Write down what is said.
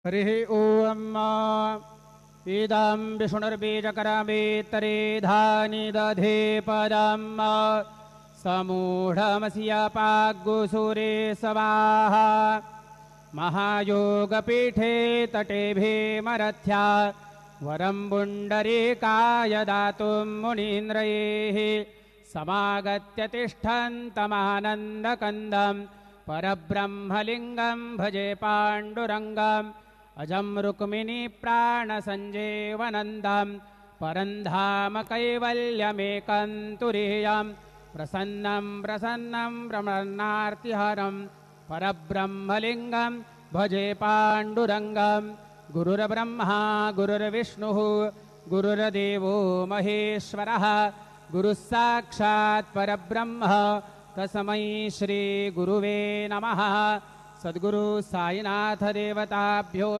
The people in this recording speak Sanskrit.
हरिः ॐ इदं विष्णुर्बीजकरमेतरेधानि दधे पदं समूढमसि अपाग्गुसूरे स्वाहा महायोगपीठे तटे भीमरथ्या वरं पुण्डरीकाय दातुं मुनीन्द्रैः समागत्य तिष्ठन्तमानन्दकन्दं परब्रह्मलिङ्गं भजे पाण्डुरङ्गम् अजं रुक्मिणी प्राणसञ्जीवनन्दं परन्धाम कैवल्यमेकं तुरीयं प्रसन्नं रमणार्तिहरं परब्रह्मलिङ्गं भजे पाण्डुरङ्गं गुरुर्ब्रह्मा गुरुर्विष्णुः गुरुर्देवो महेश्वरः गुरुः साक्षात् परब्रह्म तस्मै श्री गुरुवे नमः। सद्गुरु साईनाथ देवताभ्यो